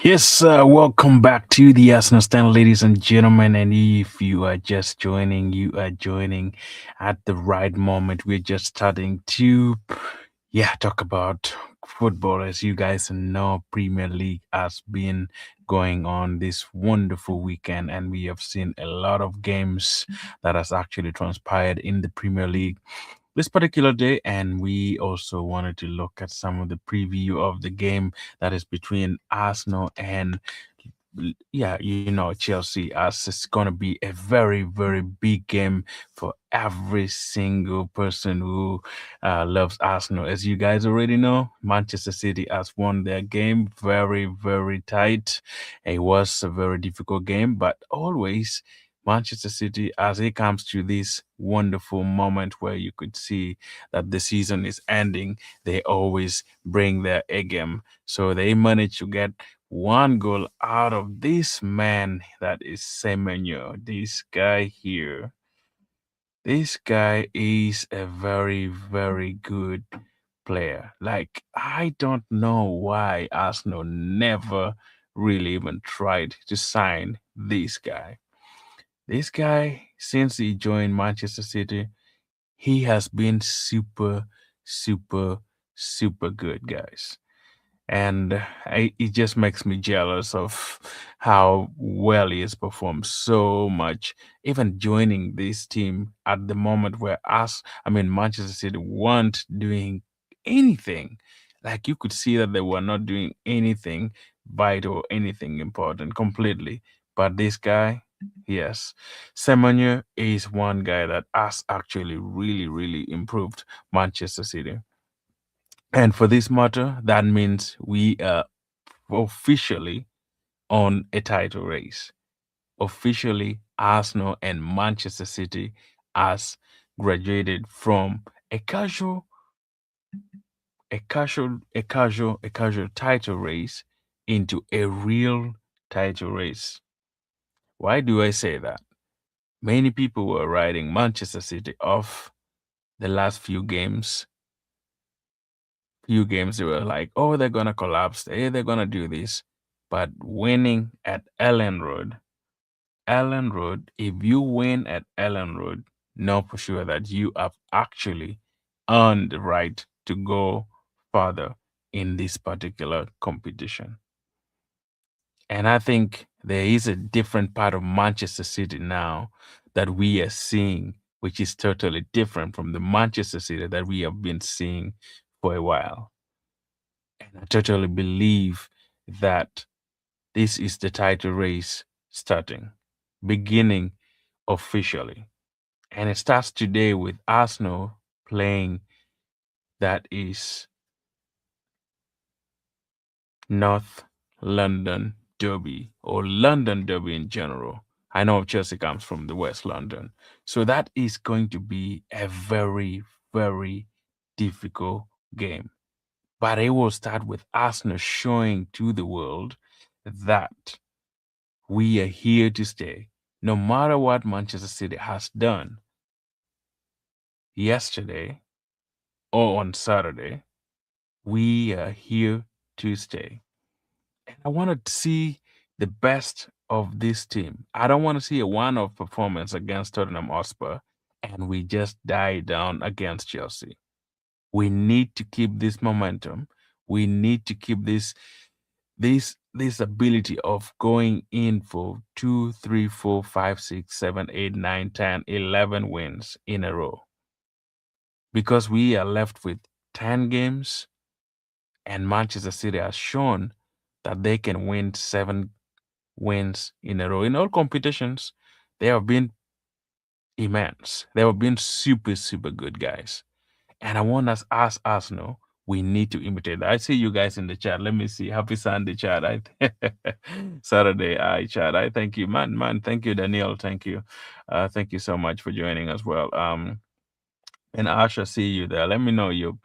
Yes, welcome back to the Arsenal Stand, ladies and gentlemen. And if you are just joining, you are joining at the right moment. We're just starting to, talk about football. As you guys know, Premier League has been going on this wonderful weekend, and we have seen a lot of games that has actually transpired in the Premier League this particular day, and we also wanted to look at some of the preview of the game that is between Arsenal and Chelsea, as it's going to be a very, very big game for every single person who loves Arsenal. As you guys already know, Manchester City has won their game very, very tight. It was a very difficult game, but always Manchester City, as it comes to this wonderful moment where you could see that the season is ending, they always bring their A game. So they managed to get one goal out of this man that is Semenyo. This guy here. This guy is a very, very good player. Like, I don't know why Arsenal never really even tried to sign this guy. This guy, since he joined Manchester City, he has been super, super, super good, guys. And it just makes me jealous of how well he has performed so much. Even joining this team at the moment where Manchester City weren't doing anything. Like you could see that they were not doing anything vital, anything important completely. But this guy, yes, Semenyo is one guy that has actually really, really improved Manchester City. And for this matter, that means we are officially on a title race. Officially, Arsenal and Manchester City has graduated from a casual, a casual title race into a real title race. Why do I say that? Many people were writing Manchester City off the last few games they were like, oh, they're gonna collapse, they're gonna do this. But winning at Ellen Road, if you win at Ellen Road, know for sure that you have actually earned the right to go further in this particular competition. And I think there is a different part of Manchester City now that we are seeing, which is totally different from the Manchester City that we have been seeing for a while. And I totally believe that this is the title race starting, beginning officially. And it starts today with Arsenal playing that is North London Derby or London Derby in general. I know Chelsea comes from the West London. So that is going to be a very, very difficult game. But it will start with Arsenal showing to the world that we are here to stay. No matter what Manchester City has done yesterday or on Saturday, we are here to stay. And I want to see the best of this team. I don't want to see a one-off performance against Tottenham Hotspur and we just die down against Chelsea. We need to keep this momentum. We need to keep this ability of going in for 2, 3, 4, 5, 6, 7, 8, 9, 10, 11 wins in a row. Because we are left with 10 games and Manchester City has shown that they can win 7 wins in a row. In all competitions, they have been immense. They have been super, super good guys. And I want us, as Arsenal, we need to imitate that. I see you guys in the chat. Let me see. Happy Sunday, chat. Saturday, I chat. I thank you, man. Thank you, Daniel. Thank you, thank you so much for joining as well. And I shall see you there. Let me know your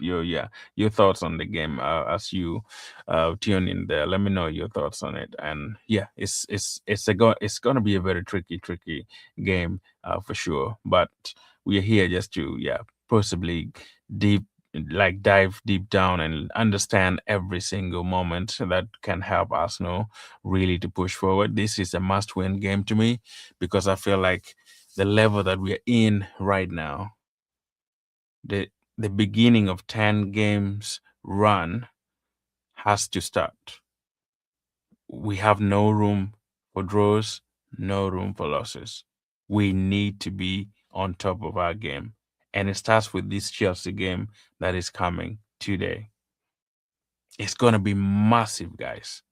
thoughts on the game as you tune in there. Let me know your thoughts on it. And yeah, it's gonna be a very tricky game for sure. But we are here just to possibly deep like dive deep down and understand every single moment that can help Arsenal really to push forward. This is a must-win game to me because I feel like the level that we're in right now, the the beginning of 10 games run has to start. We have no room for draws, no room for losses. We need to be on top of our game. And it starts with this Chelsea game that is coming today. It's going to be massive, guys.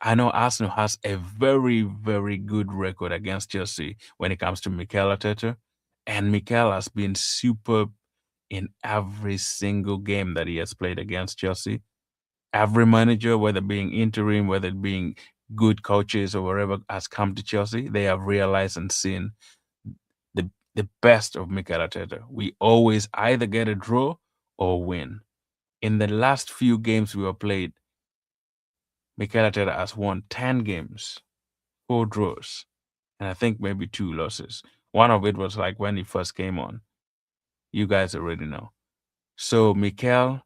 I know Arsenal has a very, very good record against Chelsea when it comes to Mikel Arteta. And Mikel has been superb in every single game that he has played against Chelsea. Every manager, whether being interim, whether it being good coaches or whatever, has come to Chelsea, they have realized and seen the best of Mikel Arteta. We always either get a draw or win. In the last few games we have played, Mikel Arteta has won 10 games, 4 draws, and I think maybe 2 losses. One of it was like when he first came on. You guys already know. So, Mikel,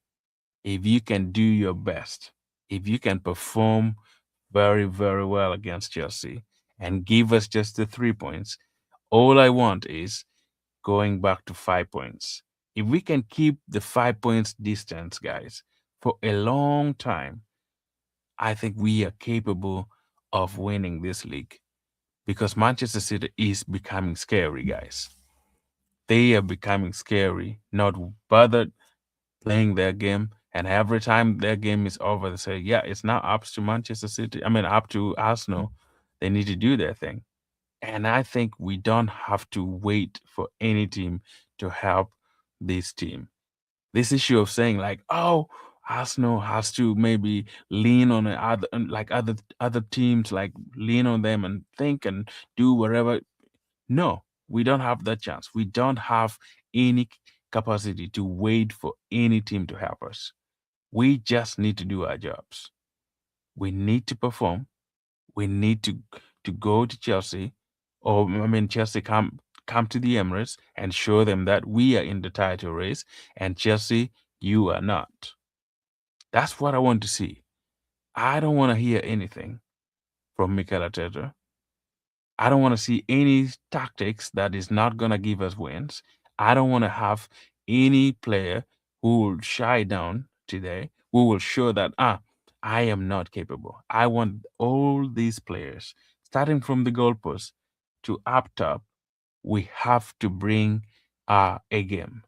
if you can do your best, if you can perform very, very well against Chelsea and give us just the 3 points, all I want is going back to 5 points. If we can keep the 5 points distance, guys, for a long time, I think we are capable of winning this league because Manchester City is becoming scary, guys. They are becoming scary, not bothered playing their game. And every time their game is over, they say, yeah, it's now up to Manchester City. I mean, up to Arsenal. They need to do their thing. And I think we don't have to wait for any team to help this team. This issue of saying like, oh, Arsenal has to maybe lean on like other teams, like lean on them and think and do whatever. No, we don't have that chance. We don't have any capacity to wait for any team to help us. We just need to do our jobs. We need to perform. We need to go to Chelsea, or I mean Chelsea come to the Emirates and show them that we are in the title race, and Chelsea, you are not. That's what I want to see. I don't want to hear anything from Mikel Arteta. I don't want to see any tactics that is not going to give us wins. I don't want to have any player who will shy down today, who will show that, I am not capable. I want all these players, starting from the goalpost to up top, we have to bring our A game.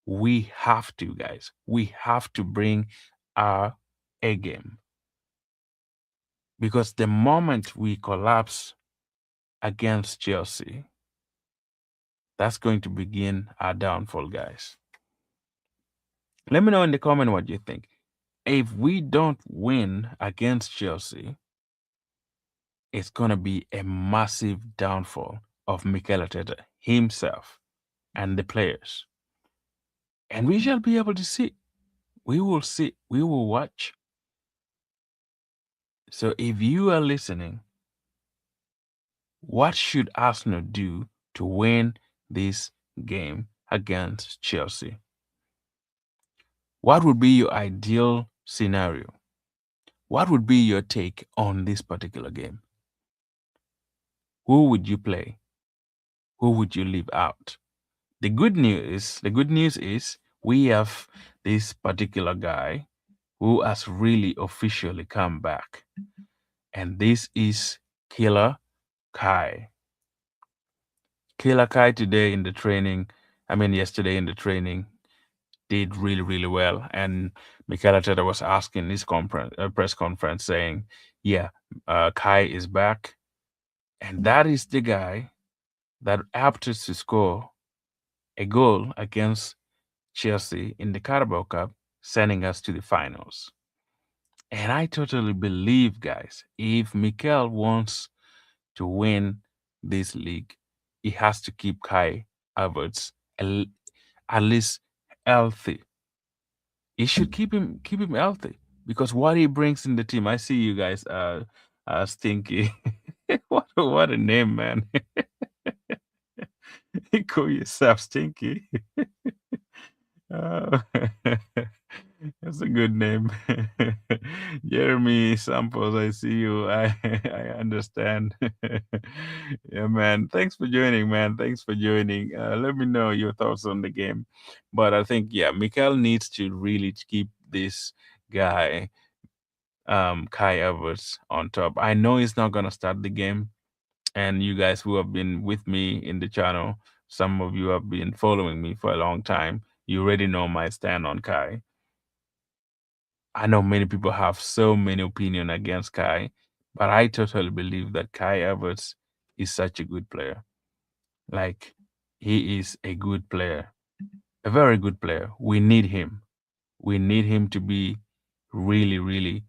We have to, guys. We have to bring our A game. Because the moment we collapse against Chelsea, that's going to begin our downfall, guys. Let me know in the comment what you think. If we don't win against Chelsea, it's going to be a massive downfall of Mikel Arteta himself and the players. And we shall be able to see. We will see. We will watch. So if you are listening, what should Arsenal do to win this game against Chelsea? What would be your ideal scenario? What would be your take on this particular game? Who would you play? Who would you leave out? The good news is we have this particular guy who has really officially come back. And this is Killer Kai. Killer Kai today in the training, yesterday in the training, did really, really well. And Mikel Arteta was asking his press conference saying, yeah, Kai is back. And that is the guy that helped us to score a goal against Chelsea in the Carabao Cup, sending us to the finals. And I totally believe, guys, if Mikel wants to win this league, he has to keep Kai Havertz at least healthy. He should keep him healthy because what he brings in the team. I see you guys Stinky. what a name, man. You call yourself Stinky. Uh, that's a good name. Jeremy Samples, I see you. I understand. Yeah, man. Thanks for joining, man. Thanks for joining. Let me know your thoughts on the game. But I think, yeah, Mikel needs to really keep this guy, Kai Havertz, on top. I know he's not gonna start the game, and you guys who have been with me in the channel, some of you have been following me for a long time. You already know my stand on Kai. I know many people have so many opinion against Kai, but I totally believe that Kai Havertz is such a good player. Like, he is a good player, a very good player. We need him. We need him to be really, really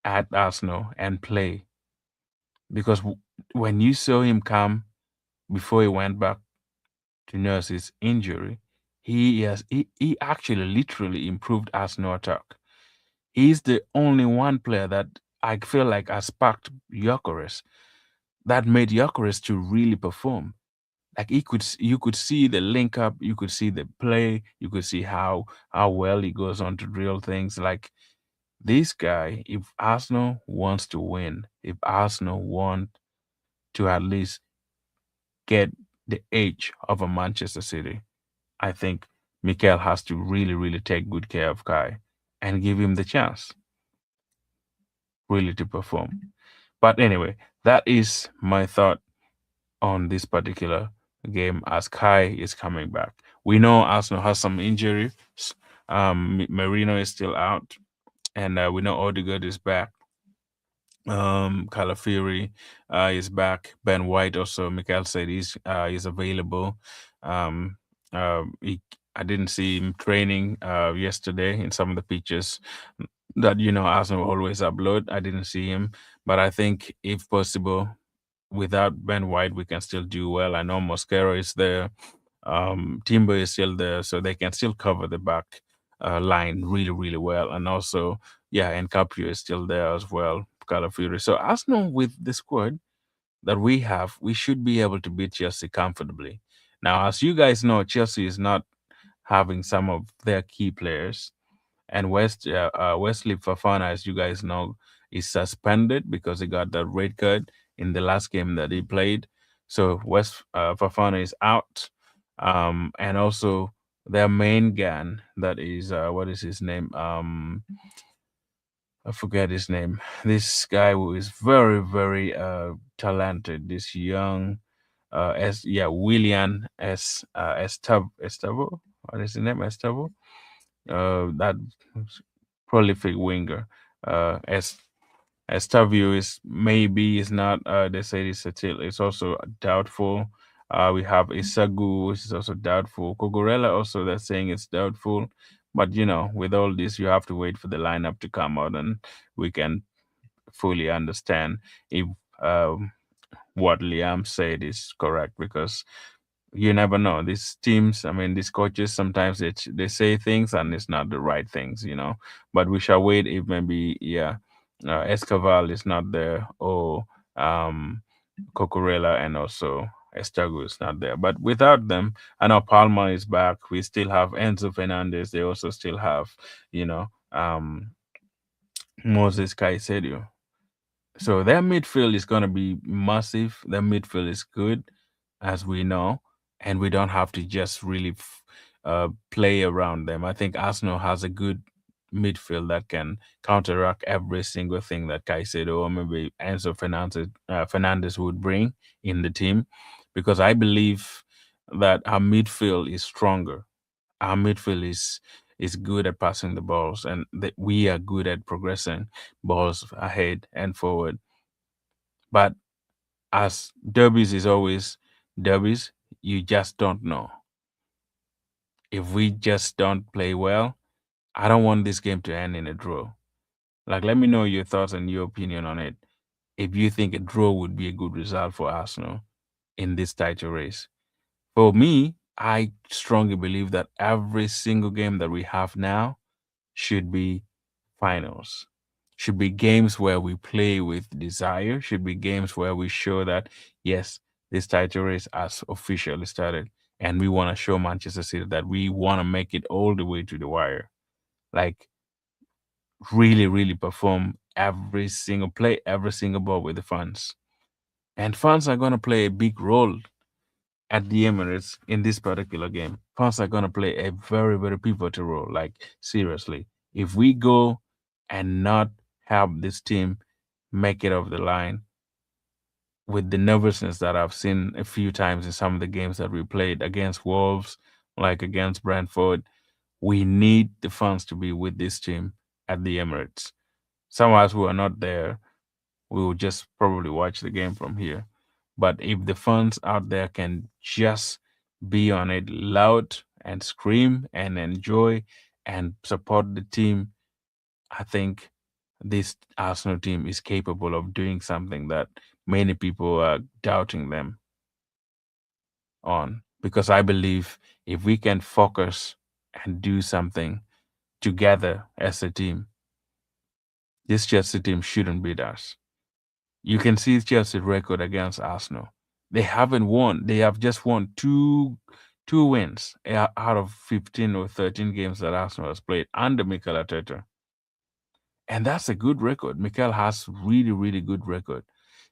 at Arsenal and play, because when you saw him come before he went back to nurse his injury, he actually literally improved Arsenal attack. He's the only one player that I feel like has sparked Gyökeres, that made Gyökeres to really perform. Like, you could see the link up, you could see the play, you could see how well he goes on to drill things. Like, this guy, if Arsenal wants to win, if Arsenal want to at least get the edge of a Manchester City, I think Mikel has to really, really take good care of Kai and give him the chance really to perform. But anyway, that is my thought on this particular game as Kai is coming back. We know Arsenal has some injuries. Marino is still out, and we know Odegaard is back. Calafiori is back. Ben White also. Mikel said he's available. Um, I didn't see him training yesterday in some of the pictures that Arsenal always upload. I didn't see him, but I think if possible, without Ben White, we can still do well. I know Mosquera is there. Timber is still there, so they can still cover the back line really, really well. And also, yeah, and Caprio is still there as well, Calafiori. So Arsenal, with the squad that we have, we should be able to beat Chelsea comfortably. Now, as you guys know, Chelsea is not having some of their key players, and Wesley Fafana, as you guys know, is suspended because he got that red card in the last game that he played. So Fafana is out, and also their main gun, that is what is his name? I forget his name. This guy who is very, very talented. This young, William Estavo. What is his name? Estavo. That prolific winger. As Estavio is not. They say it's also doubtful. We have Isagu, which is also doubtful. Kogorela also, they're saying it's doubtful. But with all this, you have to wait for the lineup to come out, and we can fully understand if what Liam said is correct, because you never know. These teams, I mean, these coaches, sometimes they say things and it's not the right things. But we shall wait if maybe, yeah, Escoval is not there, or Cocorella, and also Estago is not there. But without them, I know Palma is back. We still have Enzo Fernandez. They also still have, Moses Caicedo. So their midfield is going to be massive. Their midfield is good, as we know, and we don't have to just really play around them. I think Arsenal has a good midfield that can counteract every single thing that Caicedo or maybe Enzo Fernandez would bring in the team, because I believe that our midfield is stronger. Our midfield is good at passing the balls, and that we are good at progressing balls ahead and forward. But as derbies is always derbies, you just don't know. If we just don't play well, I don't want this game to end in a draw. Like, let me know your thoughts and your opinion on it. If you think a draw would be a good result for Arsenal in this title race. For me, I strongly believe that every single game that we have now should be finals. Should be games where we play with desire, should be games where we show that, yes, this title race has officially started. and we want to show Manchester City that we want to make it all the way to the wire. Like really, really perform every single play, every single ball with the fans. And fans are going to play a big role at the Emirates in this particular game. Fans are going to play a very, very pivotal role. Like, seriously, if we go and not help this team make it off the line with the nervousness that I've seen a few times in some of the games that we played against Wolves, like against Brentford, we need the fans to be with this team at the Emirates. Some of us who are not there, we will just probably watch the game from here. But if the fans out there can just be on it loud and scream and enjoy and support the team, I think this Arsenal team is capable of doing something that many people are doubting them on. Because I believe if we can focus and do something together as a team, this Chelsea team shouldn't beat us. You can see Chelsea's record against Arsenal. They haven't won. They have just won two wins out of 15 or 13 games that Arsenal has played under Mikel Arteta. And that's a good record. Mikel has really, really good record.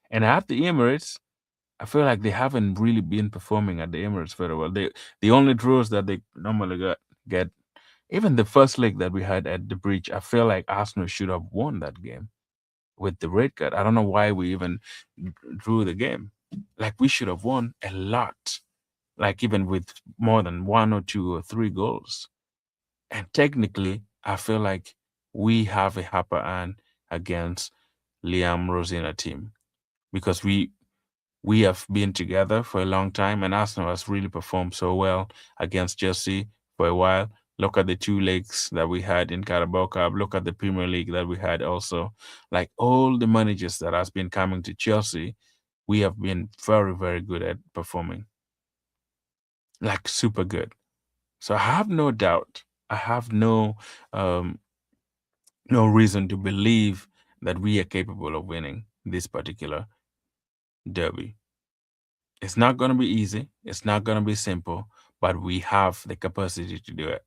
And at the Emirates, I feel like they haven't really been performing at the Emirates very well. The only draws that they normally get, even the first leg that we had at the Bridge, I feel like Arsenal should have won that game with the red card. I don't know why we even drew the game. Like we should have won a lot, like even with more than one or two or three goals. And technically, I feel like we have a upper hand against Liam Rosina team because we have been together for a long time, and Arsenal has really performed so well against Chelsea for a while. Look at the two legs that we had in Carabao Cup. Look at the Premier League that we had also. Like all the managers that has been coming to Chelsea, we have been very, very good at performing. Like super good. So I have no doubt. I have um, no reason to believe that we are capable of winning this particular derby. It's not going to be easy. It's not going to be simple, but we have the capacity to do it.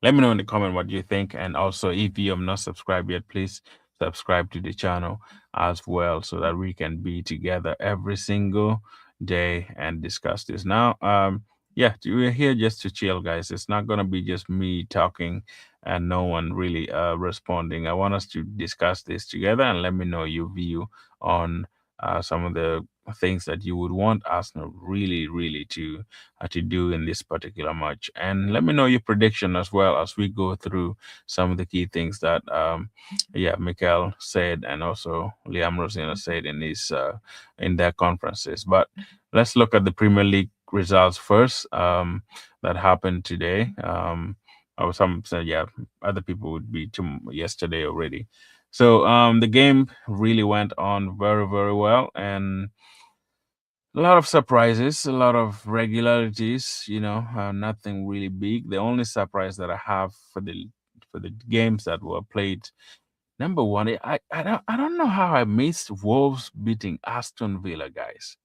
Let me know in the comment what you think. And also, if you have not subscribed yet, please subscribe to the channel as well so that we can be together every single day and discuss this. Now, yeah, we're here just to chill, guys. It's not going to be just me talking and no one really responding. I want us to discuss this together and let me know your view on some of the things that you would want Arsenal really, really to do in this particular match. And let me know your prediction as well as we go through some of the key things that, yeah, Mikel said and also Liam Rosina said in his in their conferences. But let's look at the Premier League results first that happened today. Or some said, yeah, other people would be yesterday already. So the game really went on very, very well, and a lot of surprises, a lot of regularities. Nothing really big. The only surprise that I have for the games that were played, number one, I don't know how I missed Wolves beating Aston Villa, guys.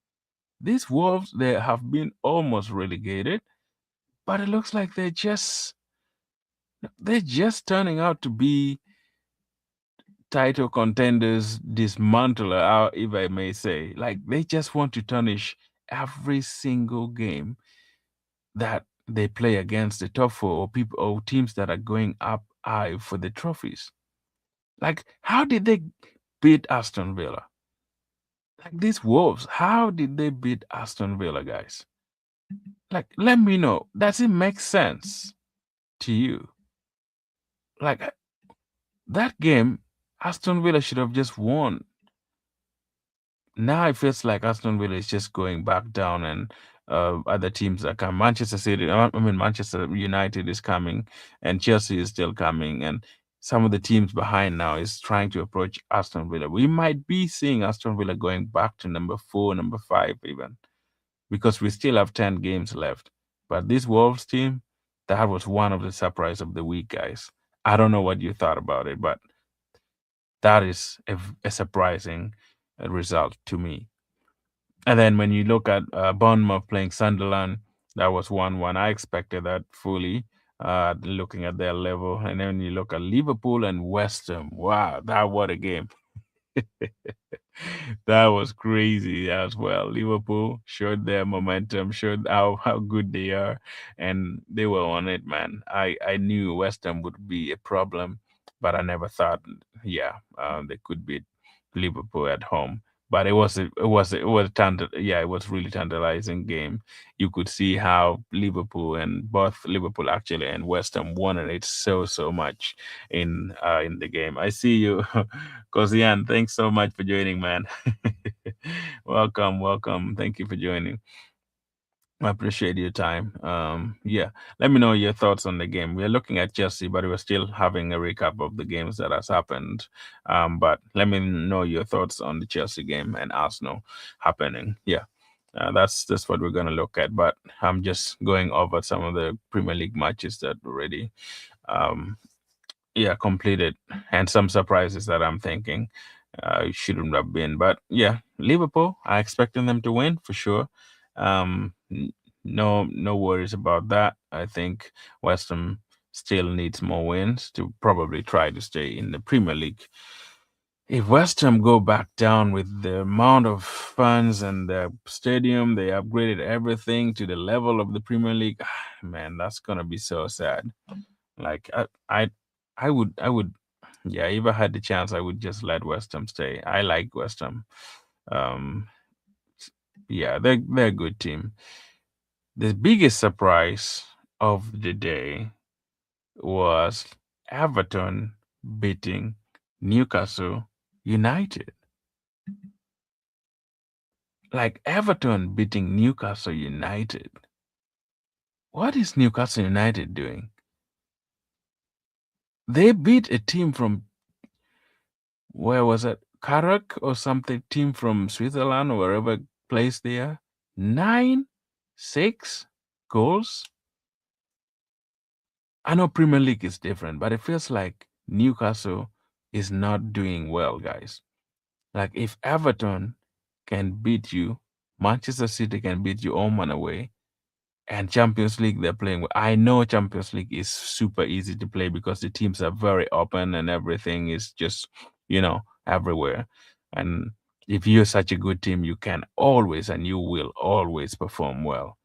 These Wolves, they have been almost relegated, but it looks like they're just turning out to be title contenders, dismantler, if I may say. Like they just want to tarnish every single game that they play against the top four or people or teams that are going up high for the trophies. Like, how did they beat Aston Villa? Like these Wolves, how did they beat Aston Villa, guys? Like, let me know. Does it make sense to you? Like that game, Aston Villa should have just won. Now it feels like Aston Villa is just going back down, and other teams are coming. Manchester City, I mean Manchester United is coming, and Chelsea is still coming, and some of the teams behind now is trying to approach Aston Villa. We might be seeing Aston Villa going back to number 4, number 5, even because we still have 10 games left. But this Wolves team, that was one of the surprise of the week, guys. I don't know what you thought about it, but that is a surprising result to me. And then when you look at Bournemouth playing Sunderland, That was 1-1. I expected that fully, looking at their level. And then you look at Liverpool and West Ham. Wow, that what a game. That was crazy as well. Liverpool showed their momentum, showed how good they are, and they were on it, man. I knew West Ham would be a problem, but I never thought, yeah, they could beat Liverpool at home. But it was really tantalizing game. You could see how both Liverpool actually and West Ham wanted it so much in the game. I see you, Kozian. Thanks so much for joining, man. Welcome, welcome. Thank you for joining. I appreciate your time. Yeah, let me know your thoughts on the game. We're looking at Chelsea, but we're still having a recap of the games that has happened. But let me know your thoughts on the Chelsea game and Arsenal happening. Yeah, that's what we're gonna look at. But I'm just going over some of the Premier League matches that already um, yeah, completed, and some surprises that I'm thinking it shouldn't have been. But yeah, Liverpool, I expecting them to win for sure. No worries about that. I think West Ham still needs more wins to probably try to stay in the Premier League. If West Ham go back down with the amount of funds and the stadium, they upgraded everything to the level of the Premier League. Man, that's gonna be so sad. Like I would, yeah. If I had the chance, I would just let West Ham stay. I like West Ham. Um, yeah, they're a good team. The biggest surprise of the day was Everton beating Newcastle United. Like Everton beating Newcastle United. What is Newcastle United doing? They beat a team from, where was it? Karak or something, team from Switzerland or wherever place they are. 9-6 goals. I know Premier League is different, but it feels like Newcastle is not doing well, guys. Like if Everton can beat you, Manchester City can beat you home and away, and Champions League they're playing with. I know Champions League is super easy to play because the teams are very open and everything is just, everywhere. And if you're such a good team, you can always and you will always perform well.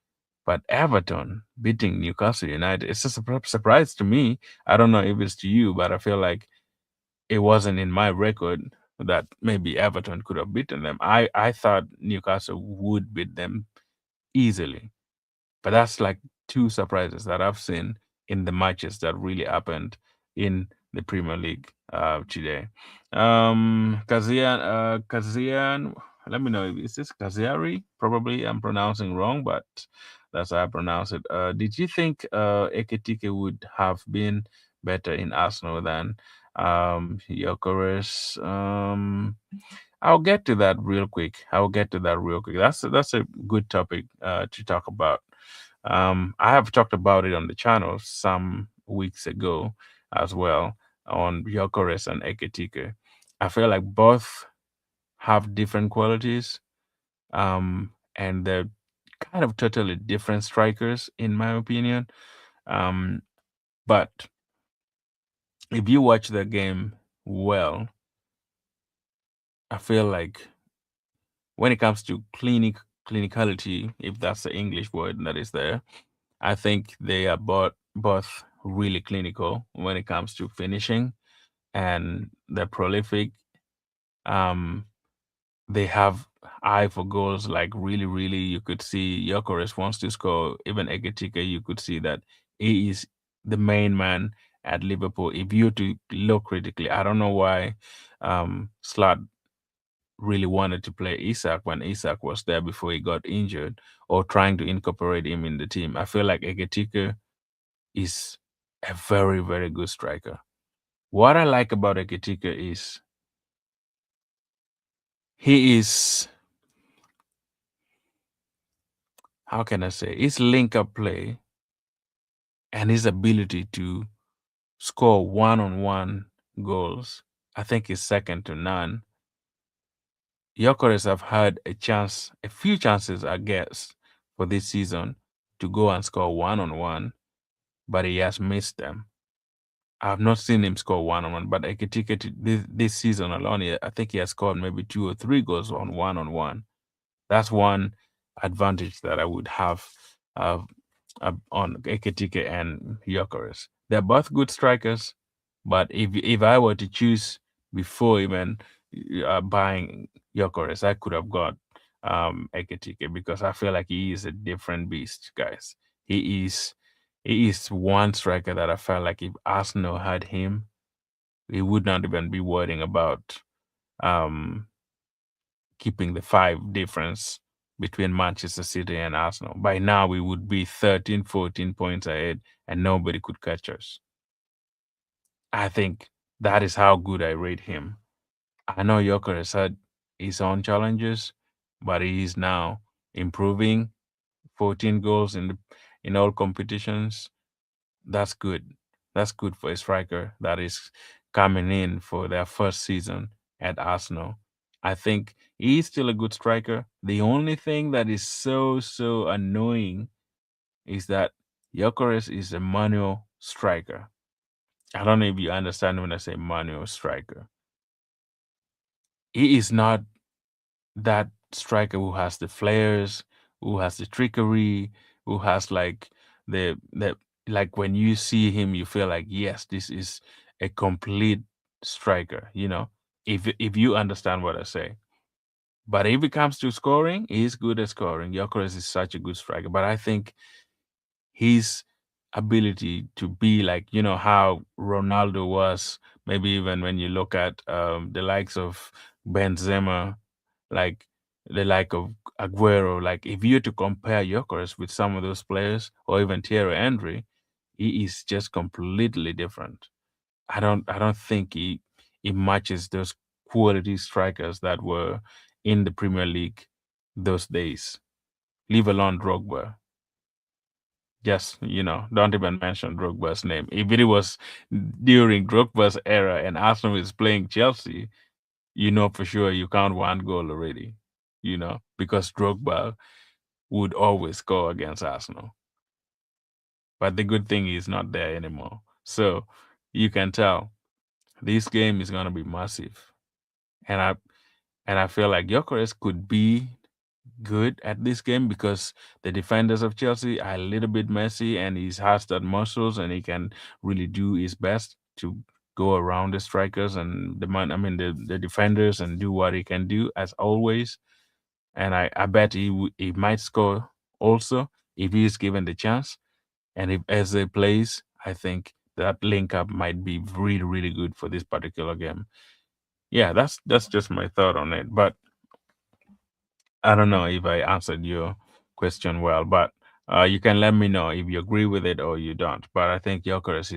But Everton beating Newcastle United, it's a surprise to me. I don't know if it's to you, but I feel like it wasn't in my record that maybe Everton could have beaten them. I thought Newcastle would beat them easily. But that's like two surprises that I've seen in the matches that really happened in the Premier League today. Kazian, let me know. Is this Kaziari? Probably I'm pronouncing wrong, but that's how I pronounce it. Did you think Eketike would have been better in Arsenal than Gyökeres? I'll get to that real quick. I'll get to that real quick. That's a good topic to talk about. I have talked about it on the channel some weeks ago as well on Gyökeres and Eketike. I feel like both have different qualities, and they're kind of totally different strikers, in my opinion. But if you watch the game well, I feel like when it comes to clinicality, if that's the English word that is there, I think they are both really clinical when it comes to finishing, and they're prolific. Um, they have eye for goals, like really, really. You could see Gyökeres wants to score. Even Ekitike, you could see that he is the main man at Liverpool. If you to look critically, I don't know why Slot really wanted to play Isak when Isak was there before he got injured, or trying to incorporate him in the team. I feel like Ekitike is a very, very good striker. What I like about Ekitike is he is, how can I say, his link up play and his ability to score one-on-one goals, I think is second to none. Gyökeres have had a few chances, I guess, for this season, to go and score one on one, but he has missed them. I've not seen him score one on one, but Ekitike this season alone, I think he has scored maybe 2 or 3 goals on one. That's one advantage that I would have uh, on Ekitike and Gyökeres. They're both good strikers, but if I were to choose before even buying Gyökeres, I could have got Ekitike because I feel like he is a different beast, guys. He is he is one striker that I felt like if Arsenal had him, we would not even be worrying about um, keeping the 5 difference between Manchester City and Arsenal. By now, we would be 13, 14 points ahead, and nobody could catch us. I think that is how good I rate him. I know Joker has had his own challenges, but he is now improving. 14 goals in all competitions. That's good. That's good for a striker that is coming in for their first season at Arsenal. I think he's still a good striker. The only thing that is so annoying is that Gyökeres is a manual striker. I don't know if you understand when I say manual striker. He is not that striker who has the flares, who has the trickery, who has like the like when you see him, you feel like yes, this is a complete striker. If you understand what I say. But if it comes to scoring, he's good at scoring. Gyökeres is such a good striker, but I think his ability to be like how Ronaldo was, maybe even when you look at the likes of Benzema, like the like of Aguero, like if you to compare Gyökeres with some of those players or even Thierry Henry, he is just completely different. I don't think he matches those quality strikers that were in the Premier League those days. Leave alone Drogba. Just, don't even mention Drogba's name. If it was during Drogba's era and Arsenal is playing Chelsea, you know for sure you count one goal already, because Drogba would always score against Arsenal. But the good thing is not there anymore. So you can tell this game is gonna be massive. And I feel like Gyökeres could be good at this game because the defenders of Chelsea are a little bit messy and he has that muscles and he can really do his best to go around the strikers and the defenders and do what he can do as always. And I bet he might score also if he is given the chance. And if Eze plays, I think that link up might be really, really good for this particular game. Yeah, that's just my thought on it. But I don't know if I answered your question well, but you can let me know if you agree with it or you don't. But I think Gyökeres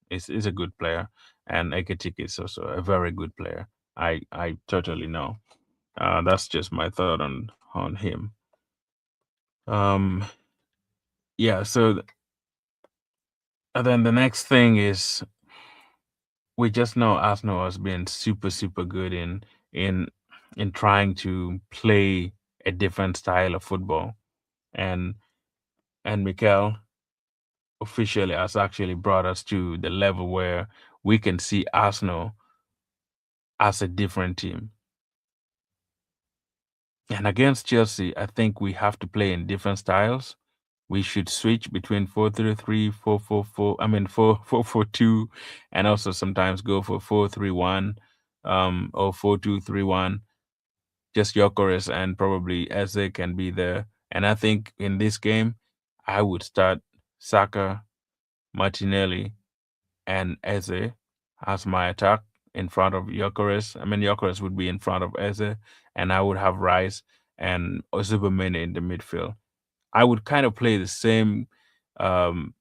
is a good player, and Ekitike is also a very good player. I totally know. That's just my thought on him. Um, yeah. So then the next thing is we just know Arsenal has been super good in in trying to play a different style of football, and Mikel officially has actually brought us to the level where we can see Arsenal as a different team. And against Chelsea, I think we have to play in different styles. We should switch between 4-3-3, 4-4-4, 4-4-2, and also sometimes go for 4-3-1, or 4-2-3-1. Just Gyökeres and probably Eze can be there. And I think in this game, I would start Saka, Martinelli, and Eze as my attack in front of Gyökeres. Gyökeres would be in front of Eze, and I would have Rice and Osimhen in the midfield. I would kind of play the um,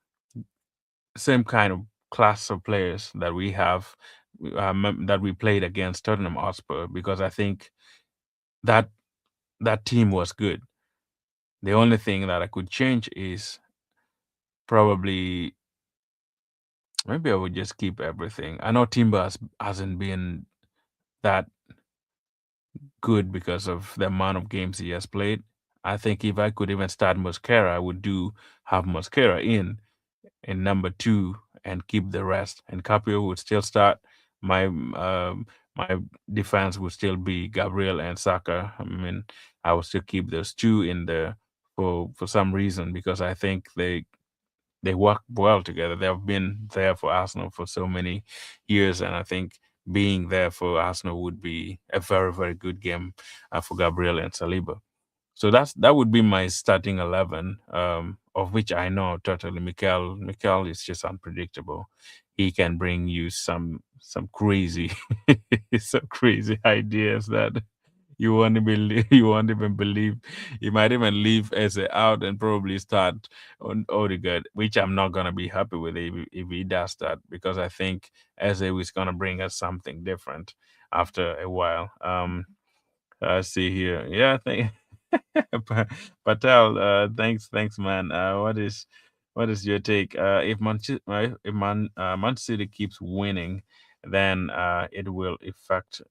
same kind of class of players that we have that we played against Tottenham Hotspur because I think that that team was good. The only thing that I could change is probably maybe I would just keep everything. I know Timber hasn't been that good because of the amount of games he has played. I think if I could even start Mosquera, I would do have Mosquera in number two and keep the rest. And Caprio would still start. My defense would still be Gabriel and Saka. I mean, I would still keep those two in there for some reason because I think they work well together. They have been there for Arsenal for so many years, and I think being there for Arsenal would be a very very good game for Gabriel and Saliba. So that would be my starting 11, of which I know totally Mikel is just unpredictable. He can bring you some crazy some crazy ideas that you won't even you won't even believe. You might even leave Eze out and probably start on Odegaard, which I'm not gonna be happy with if he does that because I think Eze is gonna bring us something different after a while. I see here. Yeah, thank Patel. Thanks, man. What is your take? If Man City keeps winning, then it will affect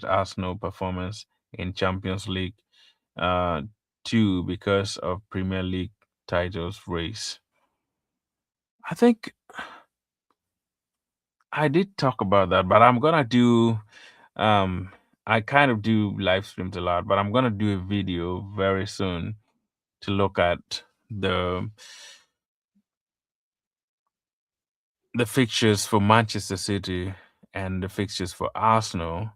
Arsenal performance in Champions League uh, too because of Premier League titles race. I think I did talk about that, but I'm gonna do. Um, I kind of do live streams a lot, but I'm gonna do a video very soon to look at the fixtures for Manchester City and the fixtures for Arsenal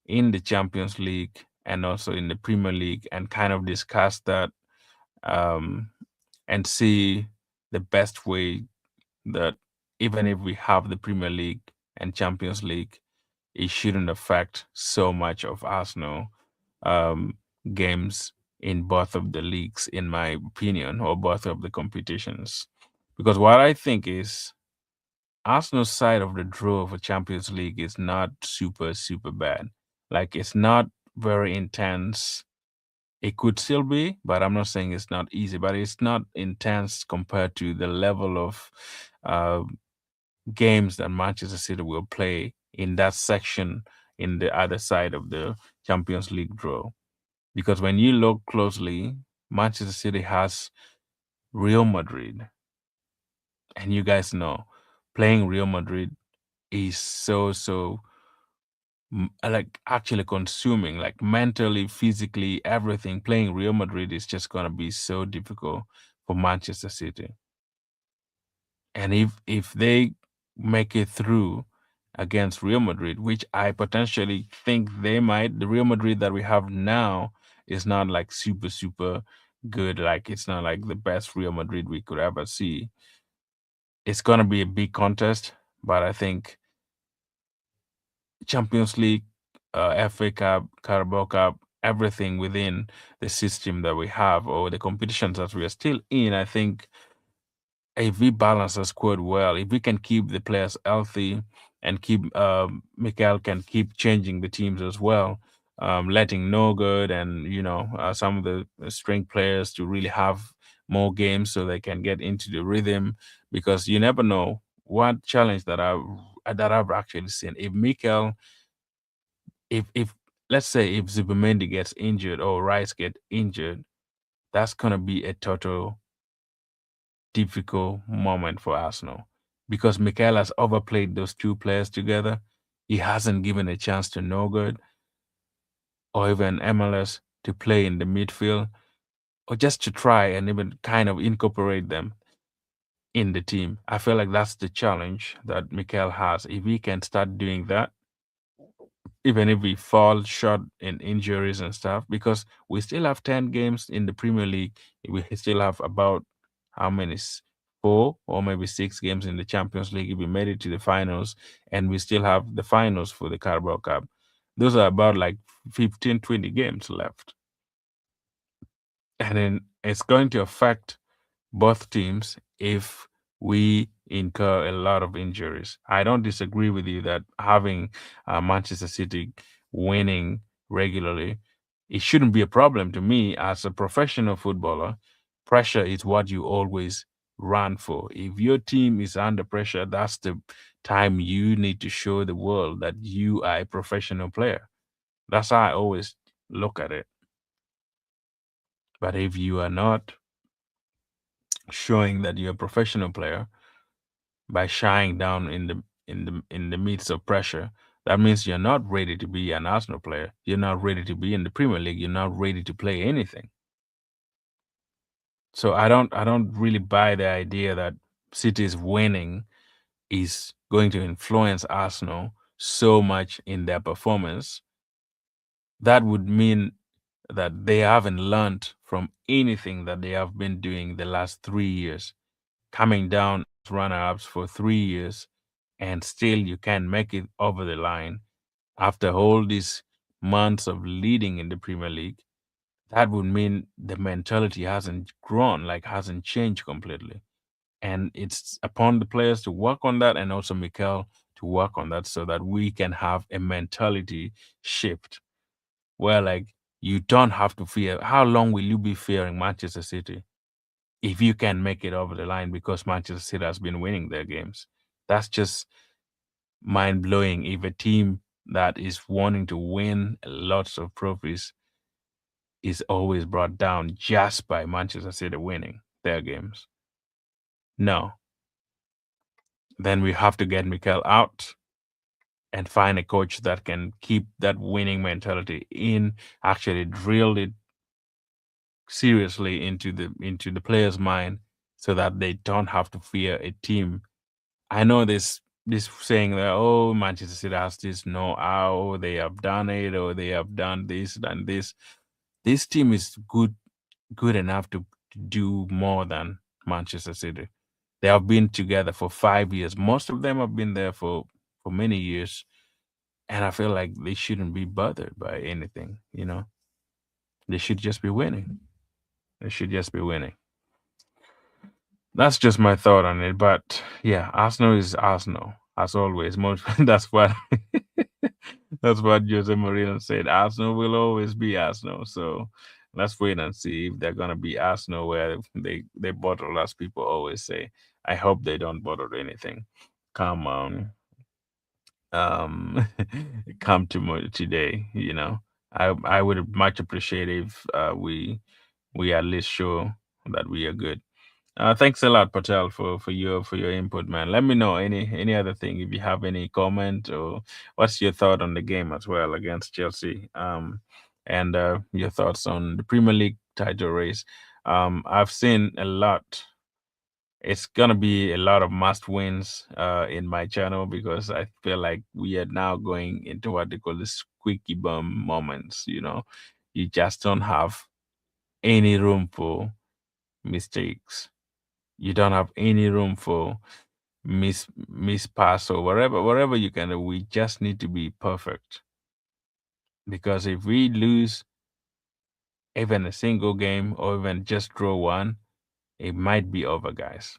in the Champions League and also in the Premier League, and kind of discuss that um, and see the best way that even if we have the Premier League and Champions League, it shouldn't affect so much of Arsenal um, games in both of the leagues, in my opinion, or both of the competitions. Because what I think is Arsenal's side of the draw for Champions League is not super, super bad. Like, it's not very intense. It could still be, but I'm not saying it's not easy, but it's not intense compared to the level of uh, games that Manchester City will play in that section in the other side of the Champions League draw. Because when you look closely, Manchester City has Real Madrid, and you guys know playing Real Madrid is so like actually consuming, like mentally, physically, everything. Playing Real Madrid is just gonna be so difficult for Manchester City. And if they make it through against Real Madrid, which I potentially think they might, the Real Madrid that we have now is not like super good. Like, it's not like the best Real Madrid we could ever see. It's gonna be a big contest, but I think Champions League, FA Cup, Carabao Cup, everything within the system that we have or the competitions that we are still in, I think if we balance the squad well, if we can keep the players healthy and keep Mikel can keep changing the teams as well, letting Norgard and some of the string players to really have more games so they can get into the rhythm, because you never know what challenge that I've actually seen. If Mikel, if let's say if Zubimendi gets injured or Rice get injured, that's gonna be a total difficult moment for Arsenal because Mikel has overplayed those two players together. He hasn't given a chance to Norgard or even MLS to play in the midfield or just to try and even kind of incorporate them in the team. I feel like that's the challenge that Mikel has. If he can start doing that, even if we fall short in injuries and stuff, because we still have 10 games in the Premier League. We still have about how many? Four or maybe six games in the Champions League if we made it to the finals, and we still have the finals for the Carabao Cup. Those are about like 15, 20 games left. And then it's going to affect both teams if we incur a lot of injuries. I don't disagree with you that having Manchester City winning regularly, it shouldn't be a problem to me as a professional footballer. Pressure is what you always run for. If your team is under pressure, that's the time you need to show the world that you are a professional player. That's how I always look at it. But if you are not showing that you're a professional player by shying down in the midst of pressure, that means you're not ready to be an Arsenal player. You're not ready to be in the Premier League. You're not ready to play anything. So I don't really buy the idea that City's winning is going to influence Arsenal so much in their performance. That would mean that they haven't learned from anything that they have been doing the last 3 years, coming down as runner-ups for 3 years, and still you can't make it over the line after all these months of leading in the Premier League. That would mean the mentality hasn't grown, like hasn't changed completely. And it's upon the players to work on that, and also Mikel to work on that, so that we can have a mentality shift where, like, you don't have to fear. How long will you be fearing Manchester City if you can make it over the line because Manchester City has been winning their games? That's just mind blowing. If a team that is wanting to win lots of trophies is always brought down just by Manchester City winning their games. No, then we have to get Mikel out and find a coach that can keep that winning mentality in, actually drill it seriously into the player's mind, so that they don't have to fear a team. I know this saying that, oh, Manchester City has this know how, they have done it, or they have done this and this. This team is good enough to do more than Manchester City. They have been together for 5 years. Most of them have been there for many years, and I feel like they shouldn't be bothered by anything. They should just be winning. They should just be winning. That's just my thought on it. But yeah, Arsenal is Arsenal as always. Most that's what that's what Jose Mourinho said. Arsenal will always be Arsenal. So let's wait and see if they're gonna be Arsenal where they bottle, as people always say. I hope they don't bottle anything. Come on, um, come to today. I would much appreciate if we at least show that we are good. Thanks a lot, Patel, for your input, man. Let me know any other thing, if you have any comment, or what's your thought on the game as well against Chelsea, and your thoughts on the Premier League title race. I've seen a lot. It's gonna be a lot of must wins in my channel, because I feel like we are now going into what they call the squeaky bum moments. You just don't have any room for mistakes. You don't have any room for mispass, or wherever you can do. We just need to be perfect, because if we lose even a single game, or even just draw one, it might be over, guys.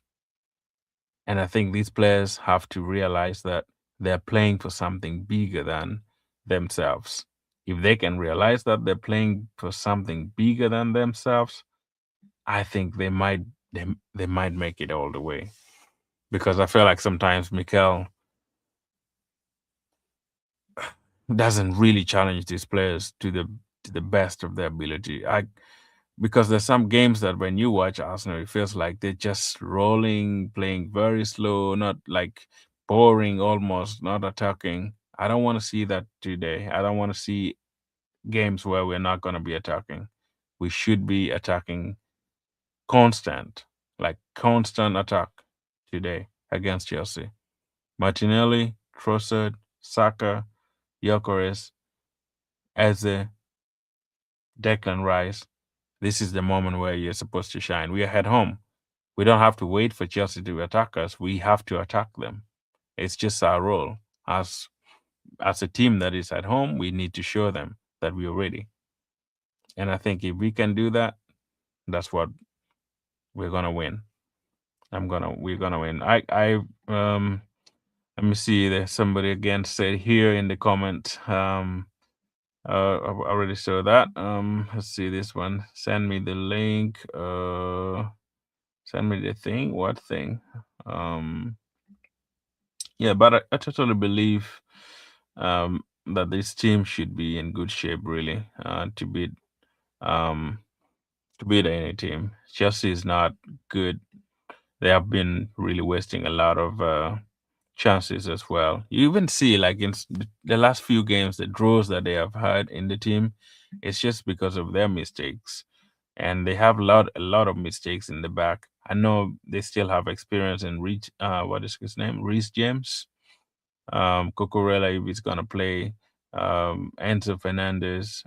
And I think these players have to realize that they're playing for something bigger than themselves. If they can realize that they're playing for something bigger than themselves, I think they might make it all the way. Because I feel like sometimes Mikel doesn't really challenge these players to the best of their ability. Because there's some games that when you watch Arsenal, it feels like they're just rolling, playing very slow, not like boring almost, not attacking. I don't want to see that today. I don't want to see games where we're not going to be attacking. We should be attacking constant, like constant attack today against Chelsea. Martinelli, Trossard, Saka, Gyökeres, Eze, Declan Rice. This is the moment where you're supposed to shine. We are at home. We don't have to wait for Chelsea to attack us. We have to attack them. It's just our role. As a team that is at home, we need to show them that we are ready. And I think if we can do that, that's what we're gonna win. We're gonna win. Let me see. There's somebody again said here in the comment. I already saw that. Let's see this one. Send me the link. Send me the thing. What thing? Yeah, but I totally believe that this team should be in good shape, really, to beat um to beat any team. Chelsea is not good. They have been really wasting a lot of chances as well. You even see, like in the last few games, the draws that they have had in the team, it's just because of their mistakes, and they have a lot of mistakes in the back. I know they still have experience in Reach. What is his name? Reece James, Cucurella if he's gonna play, Enzo Fernandez,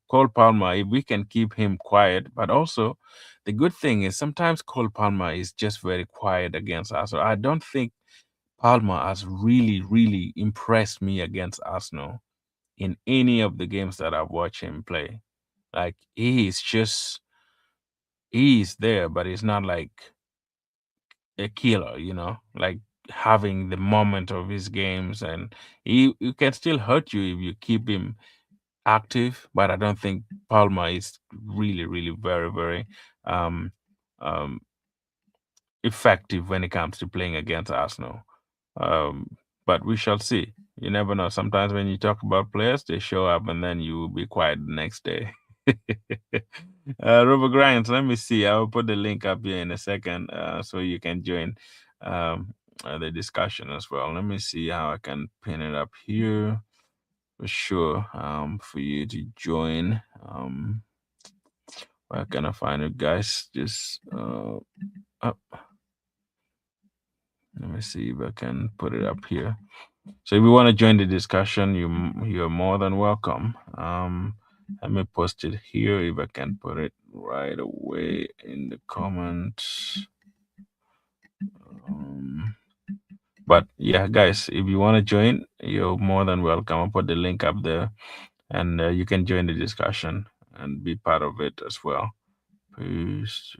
Cole Palmer if we can keep him quiet. But also, the good thing is sometimes Cole Palmer is just very quiet against us. So I don't think Palmer has really, really impressed me against Arsenal in any of the games that I've watched him play. Like he's there, but he's not like a killer, like having the moment of his games, and he can still hurt you if you keep him active. But I don't think Palmer is really, really very, very um, um, effective when it comes to playing against Arsenal. But we shall see. You never know. Sometimes when you talk about players, they show up and then you will be quiet the next day. Robert Grimes, let me see. I will put the link up here in a second so you can join um, the discussion as well. Let me see how I can pin it up here for sure for you to join. Where can I find it, guys? Just up. Let me see if I can put it up here. So if you want to join the discussion, you're more than welcome. Let me post it here if I can put it right away in the comments. But yeah, guys, if you want to join, you're more than welcome. I'll put the link up there, and you can join the discussion and be part of it as well. Please,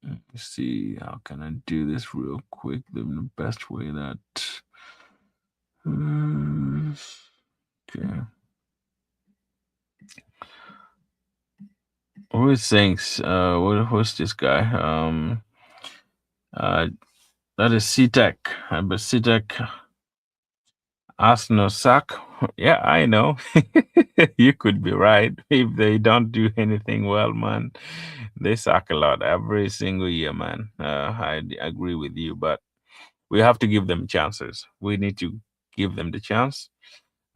let me see how can I do this real quick. The best way that. Okay. Who is saying? Who's this guy? Uh, that is CTEC. But CTEC Arsenal suck. Yeah, I know. You could be right. If they don't do anything well, man, they suck a lot every single year, man. Agree with you, but we have to give them chances. We need to give them the chance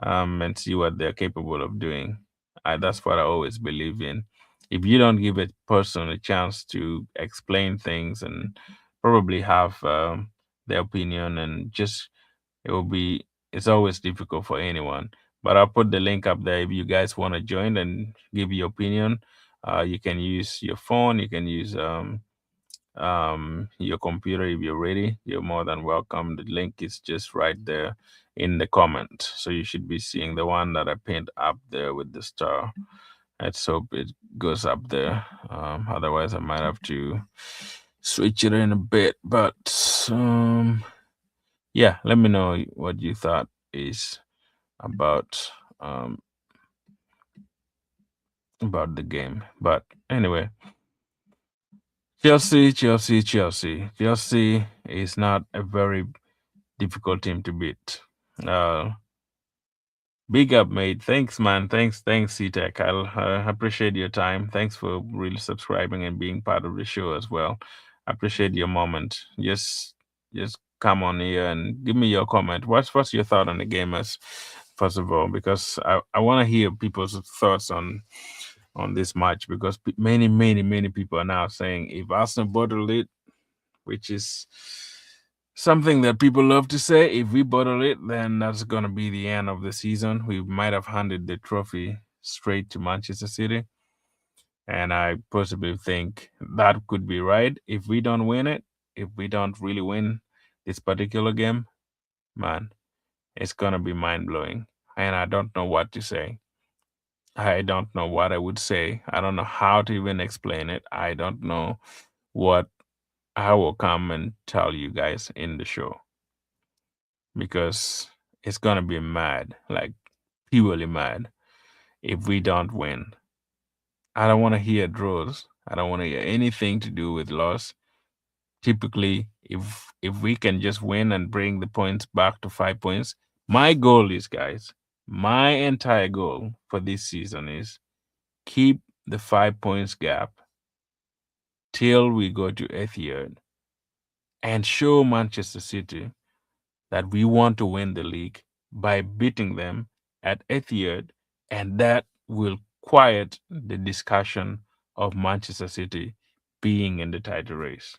and see what they're capable of doing. That's what I always believe in. If you don't give a person a chance to explain things and probably have their opinion, and just it will be, it's always difficult for anyone. But I'll put the link up there if you guys want to join and give your opinion. You can use your phone, you can use your computer. If you're ready, you're more than welcome. The link is just right there in the comment, so you should be seeing the one that I pinned up there with the star. Let's hope it goes up there. Otherwise I might have to switch it in a bit. But yeah, let me know what you thought is about the game. But anyway, Chelsea, Chelsea, Chelsea. Chelsea is not a very difficult team to beat. Uh, Big up, mate. Thanks, man. Thanks, CTEC. I'll appreciate your time. Thanks for really subscribing and being part of the show as well. I appreciate your moment. Just come on here and give me your comment. What's your thought on the game, as first of all, because I want to hear people's thoughts on this match, because many people are now saying if Arsenal bottle it, which is something that people love to say. If we bottle it, then that's going to be the end of the season. We might have handed the trophy straight to Manchester City. And I possibly think that could be right. If we don't win it, if we don't really win this particular game, man, it's going to be mind blowing. And I don't know what to say. I don't know what I would say. I don't know how to even explain it. I don't know what I will come and tell you guys in the show, because it's gonna be mad, like purely mad, if we don't win. I don't want to hear draws. I don't want to hear anything to do with loss. Typically, if we can just win and bring the points back to 5 points, my goal is, guys, my entire goal for this season is keep the 5 points gap till we go to Etihad and show Manchester City that we want to win the league by beating them at Etihad, and that will quiet the discussion of Manchester City being in the title race.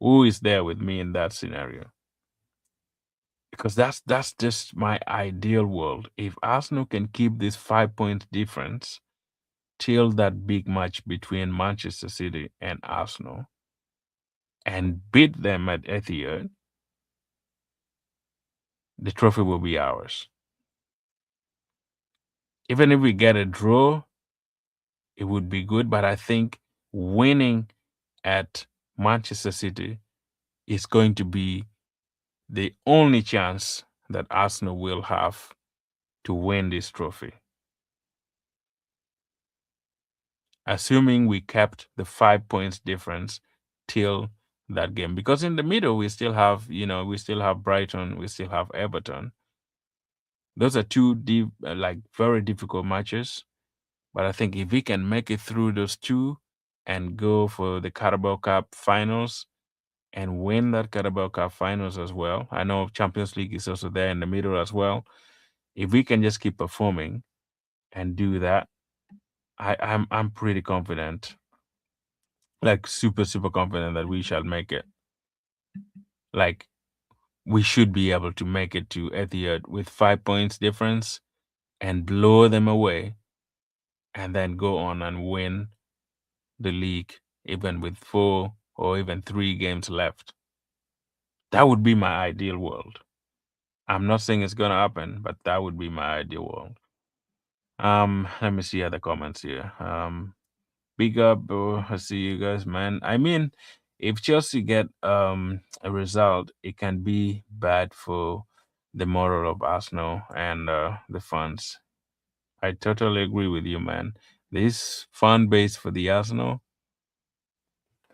Who is there with me in that scenario? Because that's just my ideal world. If Arsenal can keep this 5 point difference till that big match between Manchester City and Arsenal and beat them at Etihad, the trophy will be ours. Even if we get a draw, it would be good. But I think winning at Manchester City is going to be the only chance that Arsenal will have to win this trophy. Assuming we kept the 5 points difference till that game. Because in the middle, we still have, we still have Brighton, we still have Everton. Those are two very difficult matches. But I think if we can make it through those two and go for the Carabao Cup finals and win that Carabao Cup finals as well. I know Champions League is also there in the middle as well. If we can just keep performing and do that, I'm pretty confident, like super, super confident that we shall make it. Like we should be able to make it to Etihad with 5 points difference and blow them away and then go on and win the league even with 4 or even 3 games left. That would be my ideal world. I'm not saying it's gonna happen, but that would be my ideal world. Let me see other comments here. Big up, bro. I see you guys, man. I mean, if Chelsea get a result, it can be bad for the moral of Arsenal and the fans. I totally agree with you, man. This fan base for the Arsenal,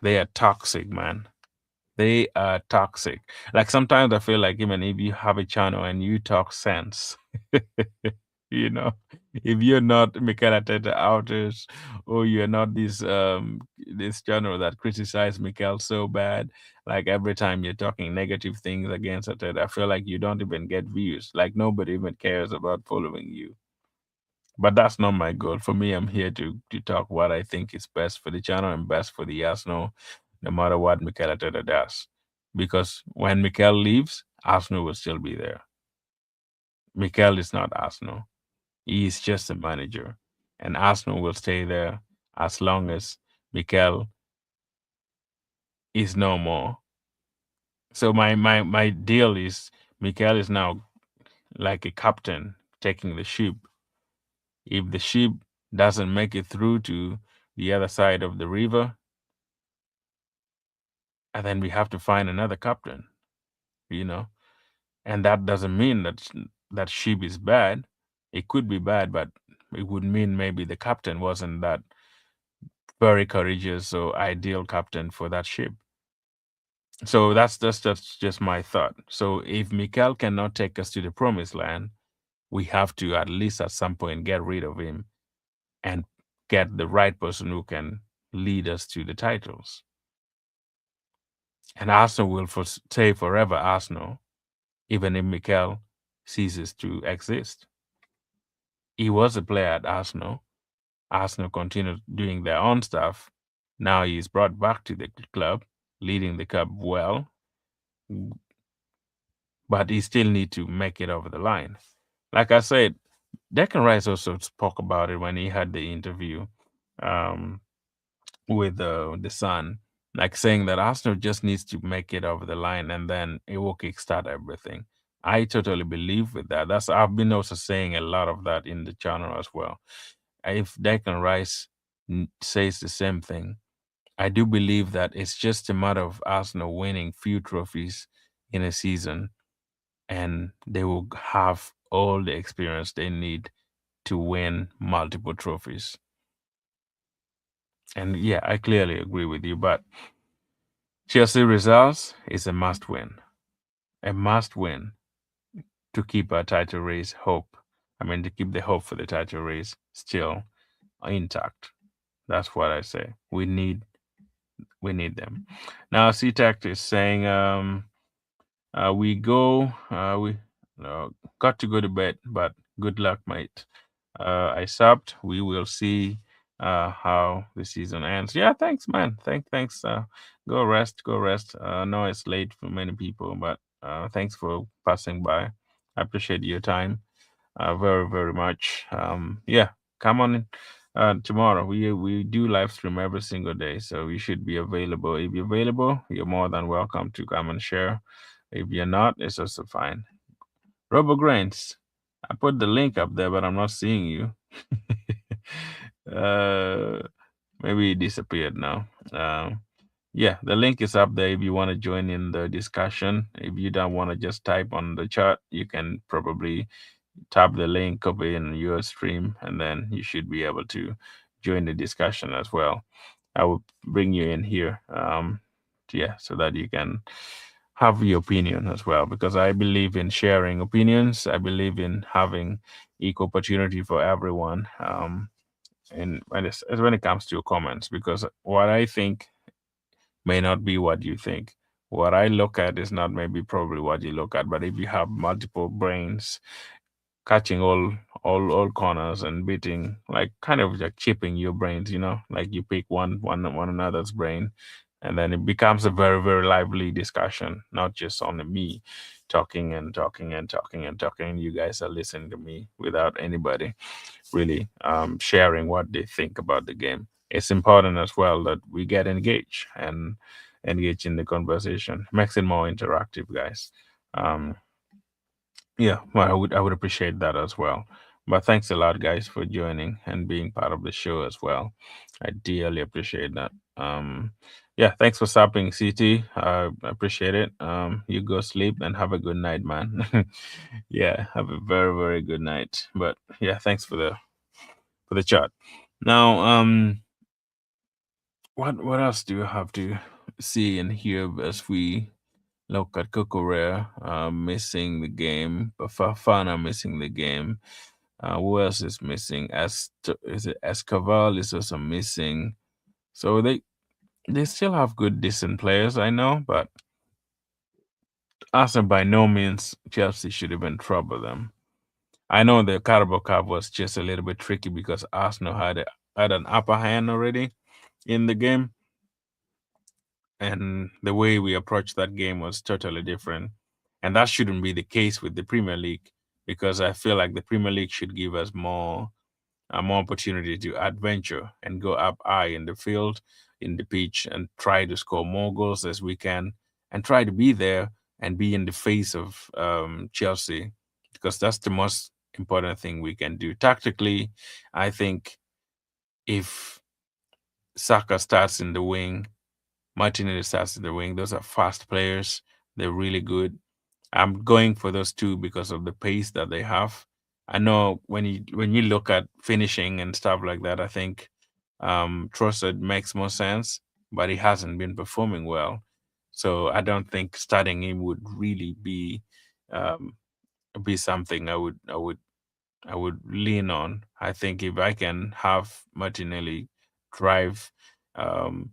they are toxic, man. They are toxic. Like sometimes I feel like even if you have a channel and you talk sense, you know, if you're not Mikel Arteta outers or you're not this channel that criticize Mikel so bad, like every time you're talking negative things against Arteta, I feel like you don't even get views. Like nobody even cares about following you. But that's not my goal. For me, I'm here to talk what I think is best for the channel and best for the Arsenal, no matter what Mikel Arteta does. Because when Mikel leaves, Arsenal will still be there. Mikel is not Arsenal. He is just a manager. And Arsenal will stay there as long as Mikel is no more. So my deal is Mikel is now like a captain taking the ship. If the ship doesn't make it through to the other side of the river, and then we have to find another captain, you know. And that doesn't mean that ship is bad. It could be bad, but it would mean maybe the captain wasn't that very courageous or ideal captain for that ship. So that's just my thought. So if Mikel cannot take us to the promised land, we have to at least at some point get rid of him and get the right person who can lead us to the titles. And Arsenal will stay forever Arsenal, even if Mikel ceases to exist. He was a player at Arsenal. Arsenal continued doing their own stuff. Now he's brought back to the club, leading the club well, but he still need to make it over the line. Like I said, Declan Rice also spoke about it when he had the interview with the Sun, like saying that Arsenal just needs to make it over the line and then it will kickstart everything. I totally believe with that. I've been also saying a lot of that in the channel as well. If Declan Rice says the same thing, I do believe that it's just a matter of Arsenal winning few trophies in a season, and they will have all the experience they need to win multiple trophies. And yeah, I clearly agree with you, but Chelsea results is a must win. A must win to keep our title race hope. I mean, to keep the hope for the title race still intact. That's what I say. We need them. Now, CTAC is saying, we go, we got to go to bed, but good luck, mate. I subbed. We will see how the season ends. Yeah, thanks, man. Thanks. Go rest. Go rest. I know it's late for many people, but thanks for passing by. I appreciate your time very very much. Yeah, come on in, tomorrow. We do live stream every single day, so you should be available. If you're available, you're more than welcome to come and share. If you're not, it's also fine. Robo Grains, I put the link up there, but I'm not seeing you. uh, Maybe it disappeared now. Yeah, the link is up there if you want to join in the discussion. If you don't want to just type on the chat, you can probably tap the link, copy in your stream, and then you should be able to join the discussion as well. I will bring you in here, yeah, so that you can have your opinion as well, because I believe in sharing opinions. I believe in having equal opportunity for everyone, and when it comes to comments, because what I think may not be what you think. What I look at is not maybe probably what you look at, but if you have multiple brains catching all corners and beating, like kind of like chipping your brains, like you pick one another's brain, and then it becomes a very very lively discussion, not just only me talking and talking and talking and talking. You guys are listening to me without anybody really sharing what they think about the game. It's important as well that we get engaged and engage in the conversation. Makes it more interactive, guys. Um, yeah, well, I would appreciate that as well. But thanks a lot, guys, for joining and being part of the show as well. I dearly appreciate that. Yeah, thanks for stopping, CT. I appreciate it. You go sleep and have a good night, man. Yeah, have a very very good night. But yeah, thanks for the chat. Now, what else do you have to see and hear as we look at Kokorea missing the game, Bafana missing the game? Who else is missing? Is it Escoval is also missing? So they still have good, decent players, I know, but Arsenal by no means Chelsea should even trouble them. I know the Carabao Cup was just a little bit tricky because Arsenal had an upper hand already in the game, and the way we approached that game was totally different. And that shouldn't be the case with the Premier League, because I feel like the Premier League should give us more opportunity to adventure and go up high in the field, in the pitch, and try to score more goals as we can, and try to be there and be in the face of Chelsea, because that's the most important thing we can do tactically. I think if Saka starts in the wing, Martinelli starts in the wing. Those are fast players. They're really good. I'm going for those two because of the pace that they have. I know when you look at finishing and stuff like that, I think Trossard makes more sense, but he hasn't been performing well. So I don't think starting him would really um, be something I would lean on. I think if I can have Martinelli drive um,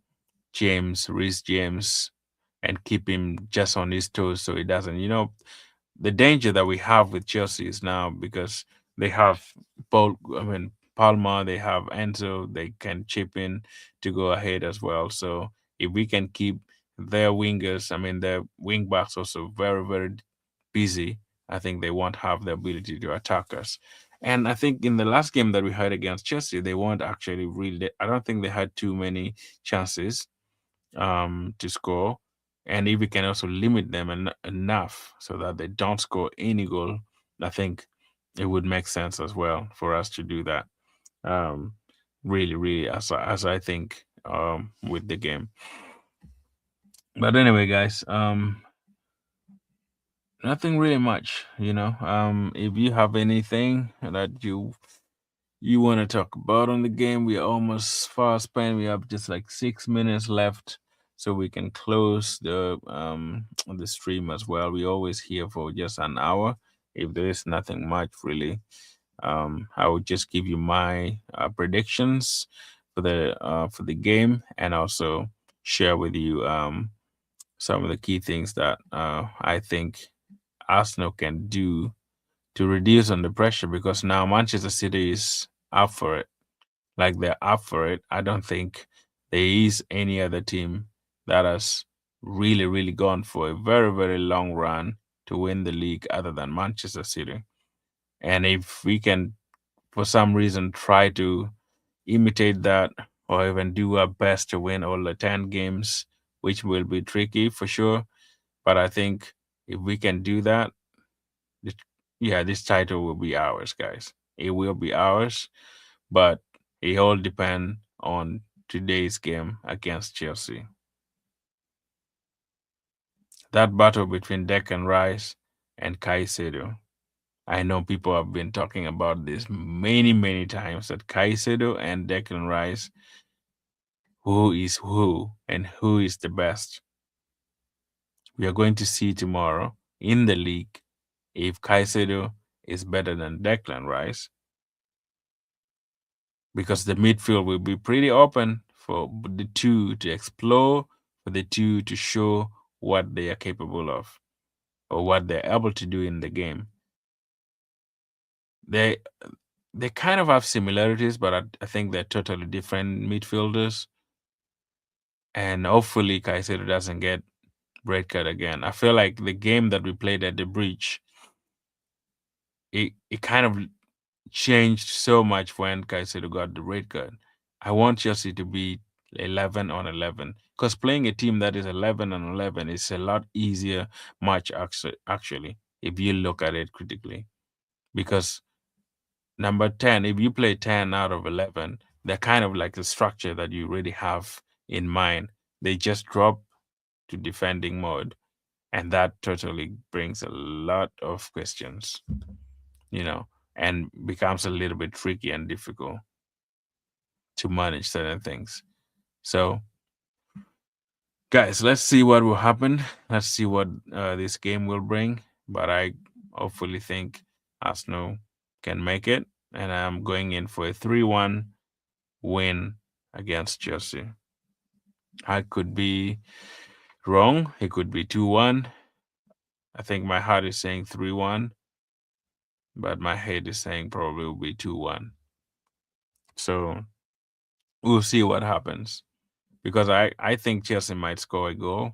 Reese James, and keep him just on his toes so he doesn't. The danger that we have with Chelsea is now because they have Palmer, they have Enzo, they can chip in to go ahead as well. So if we can keep their wingers, their wing backs also very, very busy, I think they won't have the ability to attack us. And I think in the last game that we had against Chelsea, they weren't actually really. I don't think they had too many chances to score, and if we can also limit them enough so that they don't score any goal, I think it would make sense as well for us to do that. Um, Really, really, as I think with the game. But anyway, guys, nothing really much. If you have anything that you want to talk about on the game, we are almost far spent. We have just like 6 minutes left, so we can close the stream as well. We always here for just an hour if there is nothing much really. I will just give you my predictions for the game, and also share with you some of the key things that I think Arsenal can do to reduce under pressure, because now Manchester City is up for it. Like, they're up for it. I don't think there is any other team that has really, really gone for a very, very long run to win the league other than Manchester City. And if we can, for some reason, try to imitate that, or even do our best to win all the 10 games, which will be tricky for sure. But I think if we can do that, this, yeah, this title will be ours, guys. It will be ours, but it all depends on today's game against Chelsea. That battle between Declan Rice and Caicedo. I know people have been talking about this many, many times, that Caicedo and Declan Rice, who is who and who is the best. We are going to see tomorrow in the league if Caicedo is better than Declan Rice, because the midfield will be pretty open for the two to explore, for the two to show what they are capable of, or what they're able to do in the game. They they kind of have similarities, but I think they're totally different midfielders. And hopefully Caicedo doesn't get red card again. I feel like the game that we played at the Breach, it kind of changed so much when Caicedo got the red card. I want Chelsea to be 11 on 11, because playing a team that is 11 on 11 is a lot easier match, actually, if you look at it critically. Because number 10, if you play 10 out of 11, they're kind of like the structure that you already have in mind. They just drop to defending mode, and that totally brings a lot of questions, you know, and becomes a little bit tricky and difficult to manage certain things. So, guys, let's see what will happen. Let's see what this game will bring. But I hopefully think Arsenal can make it, and I'm going in for a 3-1 win against Chelsea. I could be wrong. It could be 2-1. I think my heart is saying 3-1, but my head is saying probably will be 2-1. So we'll see what happens, because I think Chelsea might score a goal.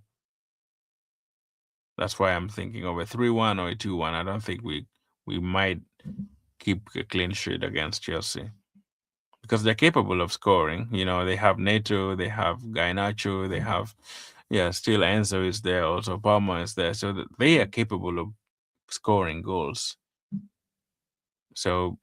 That's why I'm thinking of a 3-1 or a 2-1. I don't think we might keep a clean sheet against Chelsea, because they're capable of scoring. You know, they have Neto, they have Garnacho, they have, yeah, still Enzo is there, also Palmer is there, so they are capable of scoring goals. So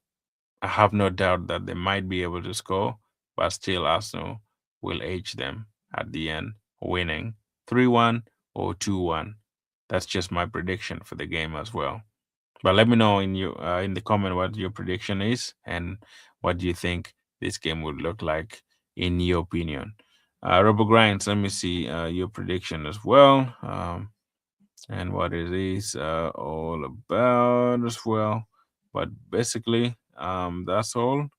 I have no doubt that they might be able to score, but still Arsenal will edge them at the end, winning 3-1 or 2-1. That's just my prediction for the game as well. But let me know in the comment what your prediction is, and what do you think this game would look like in your opinion. Robo Grinds, let me see your prediction as well, and what it is all about as well. But basically, that's all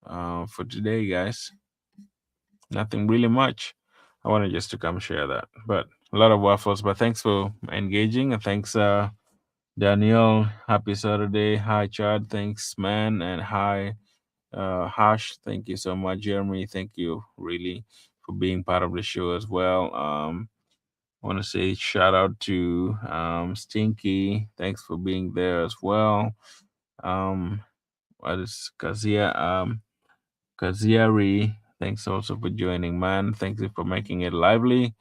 for today, guys. Nothing really much. I wanted just to come share that, but a lot of waffles. But thanks for engaging, and thanks, Daniel. Happy Saturday. Hi, Chad. Thanks, man, and hi, Hash. Thank you so much, Jeremy. Thank you really for being part of the show as well. I want to say shout out to Stinky. Thanks for being there as well. What is Kazia? Kaziari, thanks also for joining, man. Thank you for making it lively.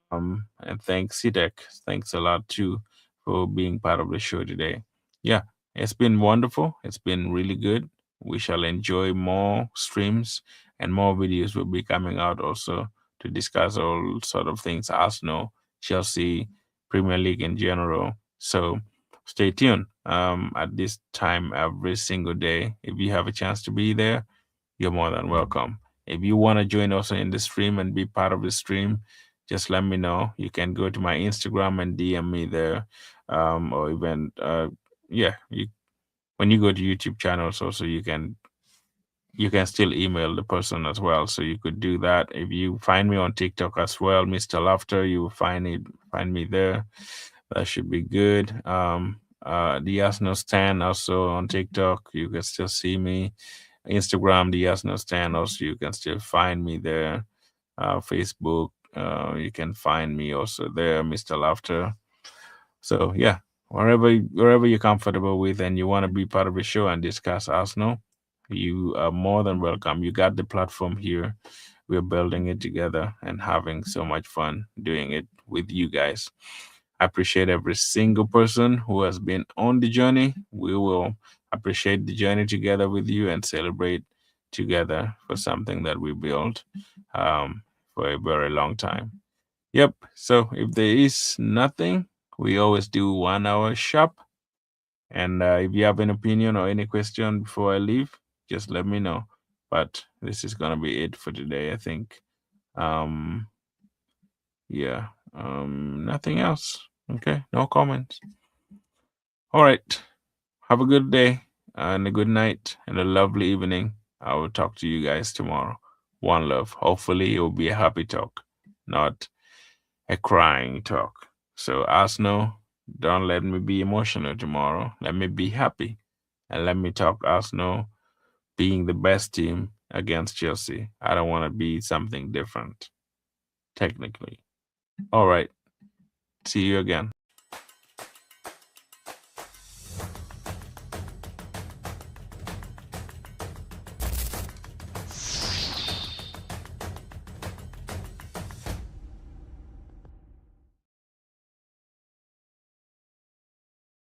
And thanks, Sidek. Thanks a lot too for being part of the show today. Yeah, it's been wonderful. It's been really good. We shall enjoy more streams, and more videos will be coming out also to discuss all sort of things: Arsenal, Chelsea, Premier League in general. So stay tuned. At this time every single day, if you have a chance to be there, you're more than welcome. If you want to join also in the stream and be part of the stream, just let me know. You can go to my Instagram and DM me there, or even yeah, when you go to YouTube channels, also you can still email the person as well. So you could do that. If you find me on TikTok as well, Mr. Laughter, you will find me there. That should be good. The Arsenal Stand also on TikTok. You can still see me. Instagram, the Arsenal Stand. Also, you can still find me there. Facebook, you can find me also there, Mr. Laughter. So yeah, wherever you're comfortable with and you want to be part of the show and discuss Arsenal, you are more than welcome. You got the platform here. We're building it together and having so much fun doing it with you guys. I appreciate every single person who has been on the journey. We will appreciate the journey together with you and celebrate together for something that we built for a very long time. Yep. So if there is nothing, we always do 1 hour shop. And if you have an opinion or any question before I leave, just let me know. But this is gonna be it for today, I think. Um, yeah. Nothing else. Okay. No comments. All right. Have a good day and a good night and a lovely evening. I will talk to you guys tomorrow. One love. Hopefully, it will be a happy talk, not a crying talk. So, Arsenal, don't let me be emotional tomorrow. Let me be happy. And let me talk Arsenal being the best team against Chelsea. I don't want to be something different, technically. All right. See you again.